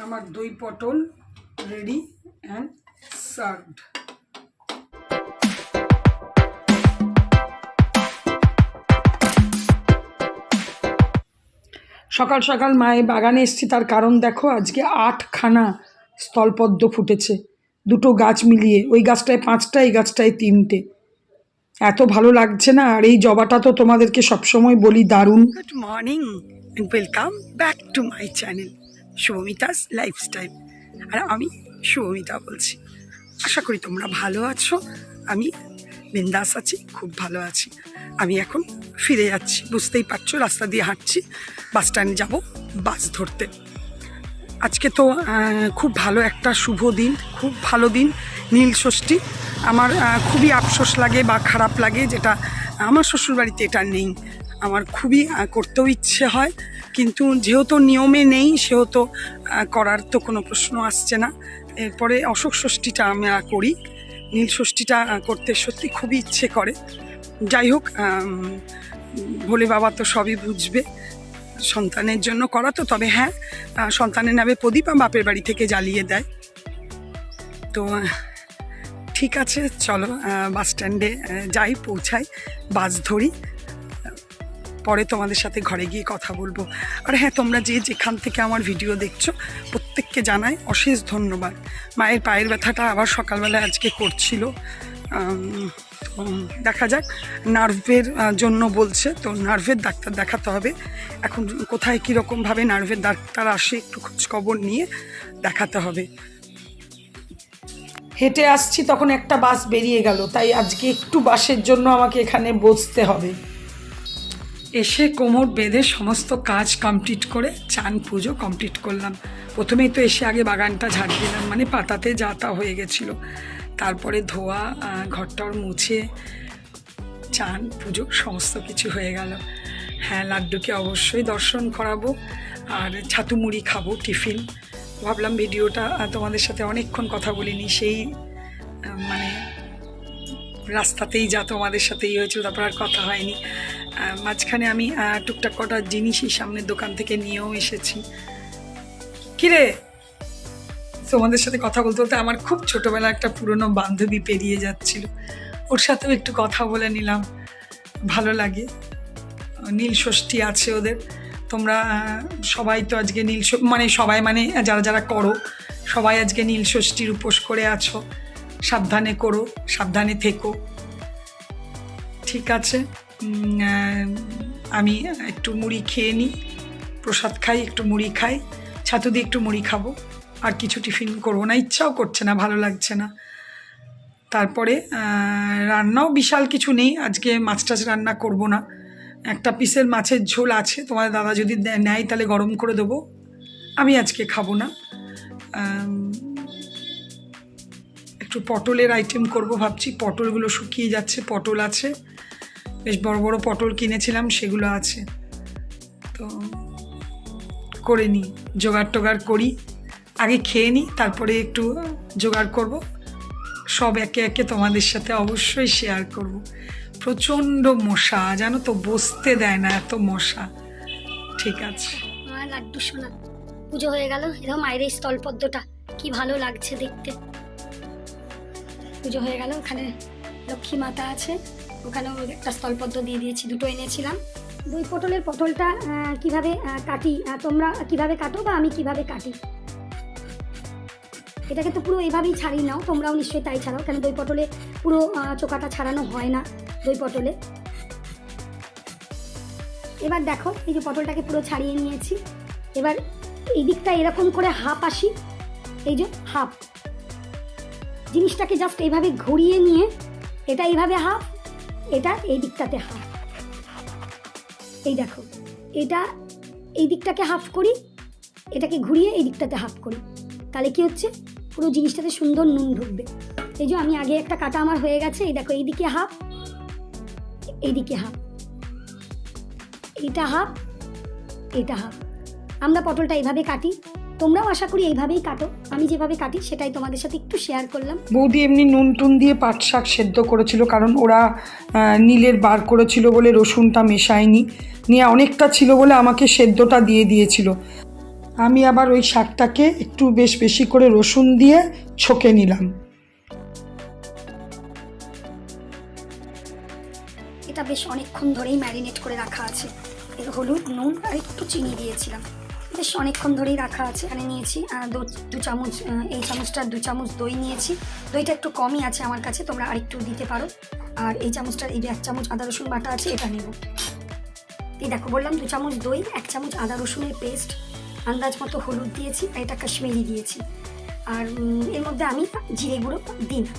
আমার দই পটল রেডি অ্যান্ড সার্ভড। সকাল সকাল মায়ের বাগানে এসেছি, তার কারণ দেখো আজকে 8খানা স্থলপদ্ম ফুটেছে, দুটো গাছ মিলিয়ে। ওই গাছটায় 5টা, এই গাছটায় 3টে। এত ভালো লাগছে না। আর এই জবাটা তো তোমাদেরকে সবসময় বলি দারুণ। Good morning and welcome back to my channel Shubhamita's lifestyle. আর আমি শুভমিতা বলছি। আশা করি তোমরা ভালো আছো। আমি বিন্দাস আছি, খুব ভালো আছি। আমি এখন ফিরে যাচ্ছি, বুঝতেই পারছো, রাস্তা দিয়ে হাঁটছি। বাস স্ট্যান্ড যাব বাস ধরতে। আজকে তো খুব ভালো একটা শুভ দিন, খুব ভালো দিন, নীল ষষ্ঠী। আমার খুবই আফসোস লাগে বা খারাপ লাগে, যেটা আমার শ্বশুরবাড়িতে এটা নেই। আমার খুবই করতেও ইচ্ছে হয়, কিন্তু যেহেতু নিয়মে নেই সেহেতু করার তো কোনো প্রশ্ন আসছে না। এরপরে অশোক ষষ্ঠীটা আমরা করি, নীল ষষ্ঠীটা করতে সত্যি খুবই ইচ্ছে করে। যাই হোক, ভোলে বাবা তো সবই বুঝবে, সন্তানের জন্য করা তো। তবে হ্যাঁ, সন্তানের নামে প্রদীপ বাপের বাড়ি থেকে জ্বালিয়ে দেয়। তো ঠিক আছে, চলো বাস স্ট্যান্ডে যাই, পৌঁছাই, বাস ধরি, পরে তোমাদের সাথে ঘরে গিয়ে কথা বলবো। আর হ্যাঁ, তোমরা যে যেখান থেকে আমার ভিডিও দেখছো প্রত্যেককে জানাই অশেষ ধন্যবাদ। মায়ের পায়ের ব্যথাটা আবার সকালবেলা আজকে করছিল, দেখা যাক। নার্ভের জন্য বলছে, তো নার্ভের ডাক্তার দেখাতে হবে। এখন কোথায় কীরকমভাবে নার্ভের ডাক্তার আসে একটু খোঁজখবর নিয়ে দেখাতে হবে। হেঁটে আসছি, তখন একটা বাস বেরিয়ে গেল, তাই আজকে একটু বাসের জন্য আমাকে এখানে বসতে হবে। এসে কোমর বেঁধে সমস্ত কাজ কমপ্লিট করে চান পুজো কমপ্লিট করলাম। প্রথমেই তো এসে আগে বাগানটা ঝাড় দিলাম, মানে পাতাতে যা তা হয়ে গেছিলো। তারপরে ধোয়া, ঘরটর মুছে, চান পুজো সমস্ত কিছু হয়ে গেল। হ্যাঁ, লাড্ডুকে অবশ্যই দর্শন করাবো, আর ছাতু মুড়ি খাবো টিফিন। ভাবলাম ভিডিওটা তোমাদের সাথে অনেকক্ষণ কথা বলিনি, সেই মানে রাস্তাতেই যা তোমাদের সাথেই হয়েছিল, তারপর আর কথা হয়নি। মাঝখানে আমি টুকটাক কটা জিনিসই সামনের দোকান থেকে নিয়েও এসেছি। কিরে, তোমাদের সাথে কথা বলতে বলতে আমার খুব ছোটোবেলা একটা পুরনো বান্ধবী পেরিয়ে যাচ্ছিল, ওর সাথেও একটু কথা বলে নিলাম, ভালো লাগে। নীল ষষ্ঠী আছে ওদের। তোমরা সবাই তো আজকে সবাই মানে যারা যারা করো সবাই আজকে নীল ষষ্ঠীর উপোস করে আছো। সাবধানে করো, সাবধানে থেকো, ঠিক আছে। আমি একটু মুড়ি খেয়ে নিই, প্রসাদ খাই, একটু মুড়ি খাই, ছাতু দিয়ে একটু মুড়ি খাবো, আর কিছু টিফিন করবো না, ইচ্ছাও করছে না, ভালো লাগছে না। তারপরে রান্নাও বিশাল কিছু নেই আজকে, মাছ টাছ রান্না করবো না। একটা পিসের মাছের ঝোল আছে, তোমাদের দাদা যদি নেয় তাহলে গরম করে দেবো, আমি আজকে খাবো না। একটু পটলের আইটেম করব ভাবছি, পটলগুলো শুকিয়ে যাচ্ছে, পটল আছে, বেশ বড় বড় পটল কিনেছিলাম, সেগুলো আছে। তো করে নিই, জোগাড় টোগাড় করি, আগে খেয়ে নিই, তারপরে একটু জোগাড় করব, সব একে একে তোমাদের সাথে অবশ্যই শেয়ার করব। প্রচণ্ড মশা, জানো তো, বসতে দেয় না, এত মশা। ঠিক আছে, আমার লাড্ডু সোনা পুজো হয়ে গেল। এরকম মায়ের এই স্থলপদ্মটা কি ভালো লাগছে দেখতে। পুজো হয়ে গেল, ওখানে লক্ষ্মী মাতা আছে, ওখানেও একটা স্থলপদ্ম দিয়ে দিয়েছি, দুটো এনেছিলাম। দই পটলের পটলটা কিভাবে কাটি, তোমরা কিভাবে কাটো বা আমি কিভাবে কাটি, এটাকে তো পুরো এইভাবেই ছাড়িয়ে নাও, তোমরাও নিশ্চয়ই তাই ছাড়াও, কেন দই পটলে পুরো চোকাটা ছাড়ানো হয় না দই পটলে। এবার দেখো, এই যে পটলটাকে পুরো ছাড়িয়ে নিয়েছি। এবার এই দিকটা এরকম করে হাফ আসি, এই যে হাফ, জিনিসটাকে জাস্ট এইভাবে ঘুরিয়ে নিয়ে, এটা এইভাবে হাফ, এটা এই দিকটাতে হাফ। এই দেখো, এটা এই দিকটাকে হাফ করি, এটাকে ঘুরিয়ে এই দিকটাতে হাফ করি, তাহলে কি হচ্ছে, পুরো জিনিসটাতে সুন্দর নুন ঢুকবে। এই যে আমি আগে একটা কাটা আমার হয়ে গেছে, এই দেখো, এইদিকে হাফ, এইদিকে হাফ, এইটা হাফ, এটা হাফ। আমরা পটলটা এইভাবে কাটি, তোমরাও আশা করি এইভাবেই কাটো, আমি যেভাবে কাটি সেটাই তোমাদের সাথে একটু শেয়ার করলাম। বৌদি এমনি নুন টুন দিয়ে পাট শাক সেদ্ধ করেছিল, কারণ ওরা নীলের বার করেছিল বলে রসুনটা মেশায়নি, নিয়ে অনেকটা ছিল বলে আমাকে সেদ্ধটা দিয়ে দিয়েছিল। আমি আবার ওই শাকটাকে একটু বেশি করে রসুন দিয়ে ছকে নিলাম। এটা বেশ অনেকক্ষণ ধরেই ম্যারিনেট করে রাখা আছে। এর হলুদ, নুন আর একটু চিনি দিয়েছিলাম, বেশ অনেকক্ষণ ধরেই রাখা আছে। এখানে নিয়েছি দু চামচ, এই চামচটা 2 চামচ দই নিয়েছি। দইটা একটু কমই আছে আমার কাছে, তোমরা আরেকটু দিতে পারো। আর এই চামচটার এই 1 চামচ আদা রসুন বাটা আছে, এটা নেব। এই দেখো বললাম 2 চামচ দই, 1 চামচ আদা রসুনের পেস্ট, আন্দাজ মতো হলুদ দিয়েছি, আর এটা কাশ্মীরি দিয়েছি। আর এর মধ্যে আমি জিরে গুঁড়ো দিই না।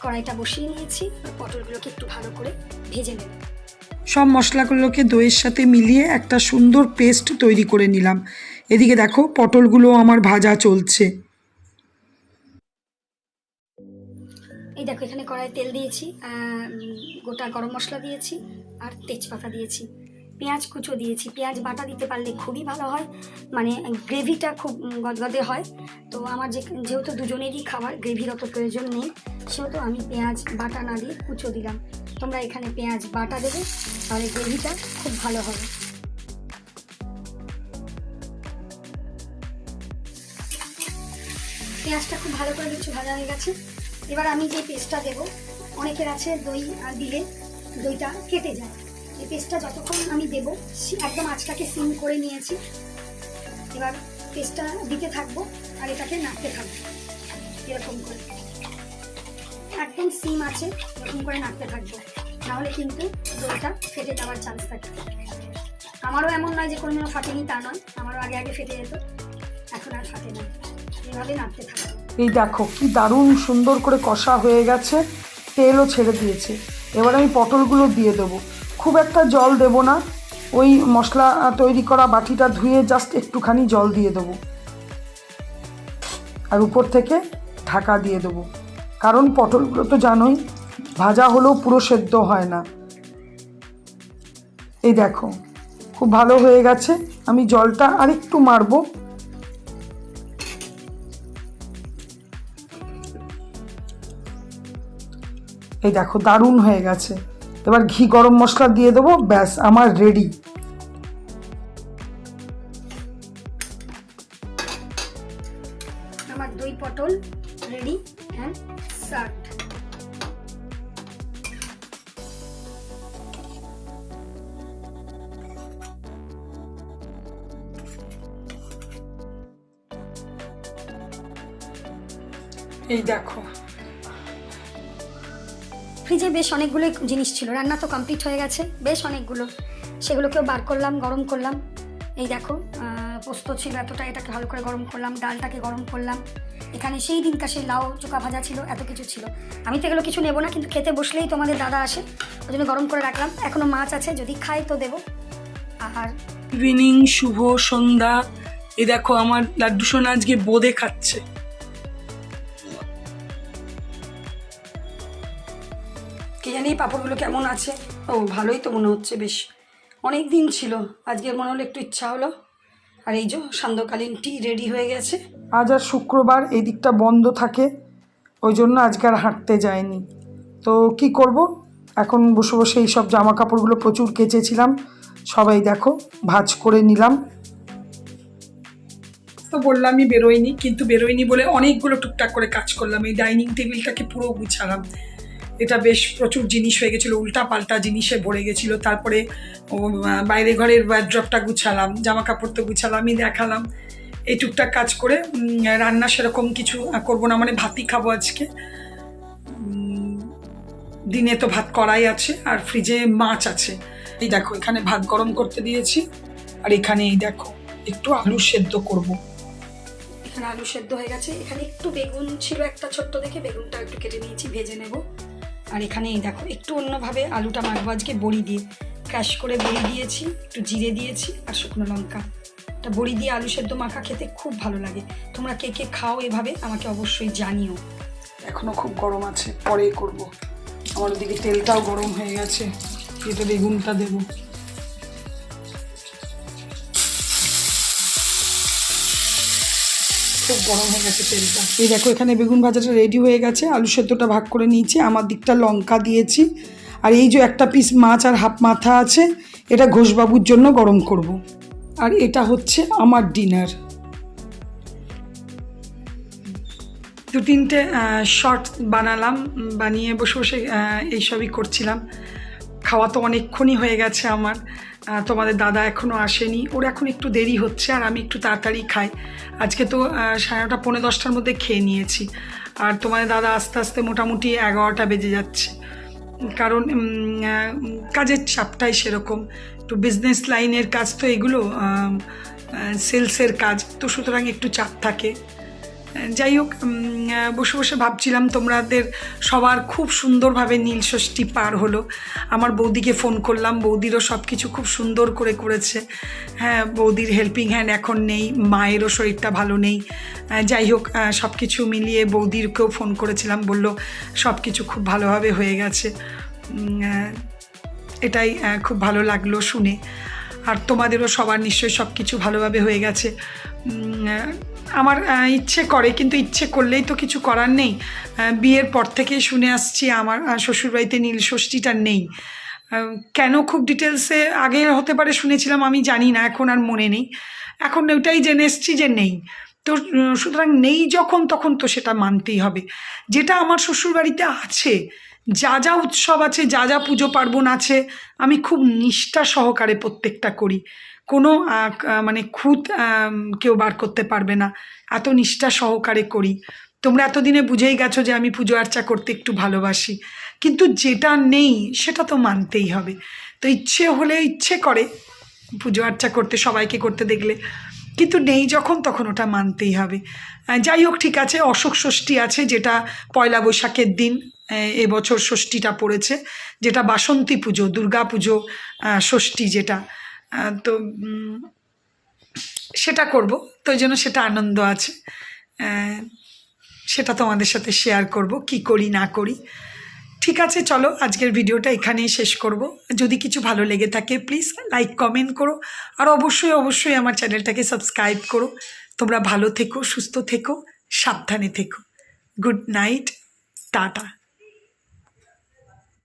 কড়াইটা বসিয়ে নিয়েছি, পটলগুলোকে একটু ভালো করে ভেজে নেব। সব মশলাগুলোকে দইয়ের সাথে মিলিয়ে একটা সুন্দর পেস্ট তৈরি করে নিলাম। এদিকে দেখো পটলগুলো আমার ভাজা চলছে। এই দেখো এখানে কড়াই তেল দিয়েছি, গোটা গরম মশলা দিয়েছি আর তেজপাতা দিয়েছি, পেঁয়াজ কুচো দিয়েছি। পেঁয়াজ বাটা দিতে পারলে খুবই ভালো হয়, মানে গ্রেভিটা খুব গদগদে হয়। তো আমার যেহেতু দুজনেরই খাবার, গ্রেভির অত প্রয়োজন নেই, সেহেতু আমি পেঁয়াজ বাটা না দিয়ে কুচো দিলাম। তোমরা এখানে পেঁয়াজ বাটা দেবে, তাহলে গ্রেভিটা খুব ভালো হবে। পেঁয়াজটা খুব ভালো করে কিছু ভাজা হয়ে গেছে। এবার আমি যে পেস্টটা দেবো, অনেকের আছে দই দিলে দইটা কেটে যায়। এই পেস্টটা যতক্ষণ আমি দেবো, একদম আঁচটাকে সিম করে নিয়েছি। এবার পেস্টটা দিতে থাকবো আর এটাকে নাড়তে থাকবো, এরকম করে একদম সিম আছে, এরকম করে নাড়তে থাকবো, নাহলে কিন্তু দইটা ফেটে যাওয়ার চান্স থাকে। আমারও এমন নয় যে কোনো ফাটেনি, তা নয়, আমারও আগে ফেটে যেত, এখন আর ফাটে না। এভাবে নাড়তে থাকবো। এই দেখো কি দারুণ সুন্দর করে কষা হয়ে গেছে, তেলও ছেড়ে দিয়েছে। এবার আমি পটলগুলো দিয়ে দেবো। খুব একটা জল দেব না, ওই মশলা তৈরি করা বাটিটা ধুয়ে জাস্ট একটুখানি জল দিয়ে দেবো, আর উপর থেকে ঢাকা দিয়ে দেবো। কারণ পটলগুলো তো জানোই ভাজা হলেও পুরো সেদ্ধ হয় না। এই দেখো খুব ভালো হয়ে গেছে। আমি জলটা আরেকটু মারবো। এই দেখো দারুণ হয়ে গেছে। এবার ঘি গরম মশলা দিয়ে দেবো, ব্যাস আমার রেডি। আমার দই পটল রেডি অ্যান্ড সার্ভড। এই দেখো ফ্রিজে বেশ অনেকগুলো জিনিস ছিল, রান্না তো কমপ্লিট হয়ে গেছে, বেশ অনেকগুলো, সেগুলোকেও বার করলাম, গরম করলাম। এই দেখো পোস্ত ছিল এতটা, এটাকে ভালো করে গরম করলাম, ডালটাকে গরম করলাম। এখানে সেই দিনকার সেই লাউ চোকা ভাজা ছিল, এত কিছু ছিল। আমি তো এগুলো কিছু নেবো না, কিন্তু খেতে বসলেই তোমাদের দাদা আসে, ওই জন্য গরম করে রাখলাম। এখনও মাছ আছে, যদি খাই তো দেবো। আর ইভিনিং, শুভ সন্ধ্যা। এই দেখো আমার লাড্ডু সোনা আজকে বোঁদে খাচ্ছে। কি জানি পাঁপড়গুলো কেমন আছে। ও ভালোই তো মনে হচ্ছে, বেশ অনেক দিন ছিল, আজকে মনে হলো একটু ইচ্ছা হলো। আর এই যে সান্ধ্যকালীন টি রেডি হয়ে গেছে। আজ আর শুক্রবার, এই দিকটা বন্ধ থাকে, ওই জন্য আজকে আর হাঁটতে যায়নি। তো কি করব, এখন বসে বসে এই সব জামা কাপড়গুলো প্রচুর কেচেছিলাম, সবাই দেখো ভাঁজ করে নিলাম। তো বললামই বেরোয়নি, কিন্তু বেরোয়নি বলে অনেকগুলো টুকটাক করে কাজ করলাম। এই ডাইনিং টেবিলটাকে পুরো গুছালাম, এটা বেশ প্রচুর জিনিস হয়ে গেছিলো, উল্টা পাল্টা জিনিসে ভরে গেছিলো। তারপরে বাইরে ঘরের ওয়ার্ড্রপটা গুছালাম, জামা কাপড় তো গুছালামই, দেখালাম। এই টুকটাক কাজ করে রান্না সেরকম কিছু করবো না, মানে ভাতই খাবো আজকে। দিনে তো ভাত করাই আছে, আর ফ্রিজে মাছ আছে। এই দেখো এখানে ভাত গরম করতে দিয়েছি, আর এখানে এই দেখো একটু আলু সেদ্ধ করব। এখানে আলু সেদ্ধ হয়ে গেছে, এখানে একটু বেগুন ছিল একটা ছোট্ট দেখে, বেগুনটা একটু কেটে নিয়েছি, ভেজে নেব। আর এখানে এই দেখো একটু অন্যভাবে আলুটা মাখবো আজকে, বড়ি দিয়ে, ক্র্যাশ করে বড়ি দিয়েছি, একটু জিরে দিয়েছি আর শুকনো লঙ্কা। এটা বড়ি দিয়ে আলু সেদ্ধ মাখা খেতে খুব ভালো লাগে। তোমরা কে কে খাও এভাবে আমাকে অবশ্যই জানিও। এখনো খুব গরম আছে, পরে করব। আমার ওদিকে তেলটাও গরম হয়ে গেছে, এতে বেগুনটা দেবো। খুব গরম হয়ে গেছে তেলটা। এই দেখো এখানে বেগুন ভাজাটা রেডি হয়ে গেছে, আলু সেদ্ধটা ভাগ করে নিয়েছি, আমার দিকটা লঙ্কা দিয়েছি। আর এই যে একটা পিস মাছ আর হাফ মাথা আছে, এটা ঘোষবাবুর জন্য গরম করব। আর এটা হচ্ছে আমার ডিনার। 2-3টে শর্ট বানালাম, বানিয়ে বসে বসে এইসবই করছিলাম। খাওয়া তো অনেকক্ষণই হয়ে গেছে আমার। তোমাদের দাদা এখনও আসেনি, ওর এখন একটু দেরি হচ্ছে আর আমি একটু তাড়াতাড়ি খাই। আজকে তো 9:30 পৌনে 10টার মধ্যে খেয়ে নিয়েছি, আর তোমাদের দাদা আস্তে আস্তে মোটামুটি 11টা বেজে যাচ্ছে। কারণ কাজের চাপটাই সেরকম, একটু বিজনেস লাইনের কাজ তো এগুলো, সেলসের কাজ তো, সুতরাং একটু চাপ থাকে। যাই হোক, বসে বসে ভাবছিলাম তোমাদের সবার খুব সুন্দরভাবে নীল ষষ্ঠী পার হলো। আমার বৌদিকে ফোন করলাম, বৌদিরও সব কিছু খুব সুন্দর করে করেছে। হ্যাঁ, বৌদির হেল্পিং হ্যান্ড এখন নেই, মায়েরও শরীরটা ভালো নেই। যাই হোক, সব কিছু মিলিয়ে বৌদিরকেও ফোন করেছিলাম, বলল সব কিছু খুব ভালোভাবে হয়ে গেছে। এটাই খুব ভালো লাগলো শুনে। আর তোমাদেরও সবার নিশ্চয়ই সব কিছু ভালোভাবে হয়ে গেছে। আমার ইচ্ছে করে, কিন্তু ইচ্ছে করলেই তো কিছু করার নেই। বিয়ের পর থেকেই শুনে আসছি আমার শ্বশুরবাড়িতে নীল ষষ্ঠীটা নেই। কেন খুব ডিটেলসে আগে হতে পারে শুনেছিলাম, আমি জানি না, এখন আর মনে নেই। এখন ওটাই জেনে এসছি যে নেই। তো সুতরাং নেই যখন, তখন তো সেটা মানতেই হবে। যেটা আমার শ্বশুরবাড়িতে আছে, যা যা উৎসব আছে, যা যা পুজো পার্বণ আছে, আমি খুব নিষ্ঠা সহকারে প্রত্যেকটা করি। কোনো মানে খুঁত কেউ বার করতে পারবে না, এত নিষ্ঠা সহকারে করি। তোমরা এতদিনে বুঝেই গেছো যে আমি পুজো আর্চা করতে একটু ভালোবাসি, কিন্তু যেটা নেই সেটা তো মানতেই হবে। তো ইচ্ছে হলে ইচ্ছে করে পুজো আর্চা করতে, সবাইকে করতে দেখলে, কিন্তু নেই যখন, তখন ওটা মানতেই হবে। যাই হোক, ঠিক আছে। অশোক ষষ্ঠী আছে, যেটা পয়লা বৈশাখের দিন এবছর ষষ্ঠীটা পড়েছে, যেটা বাসন্তী পুজো, দুর্গা পুজো ষষ্ঠী যেটা। তো সেটা করব, তো ওই জন্য সেটা আনন্দ আছে। সেটা তোমাদের সাথে শেয়ার করব, কি করি না করি। ঠিক আছে, চলো আজকের ভিডিওটা এখানেই শেষ করব। যদি কিছু ভালো লেগে থাকে প্লিজ লাইক কমেন্ট করো, আর অবশ্যই অবশ্যই আমার চ্যানেলটাকে সাবস্ক্রাইব করো। তোমরা ভালো থেকো, সুস্থ থেকো, সাবধানে থেকো। Good night, tata.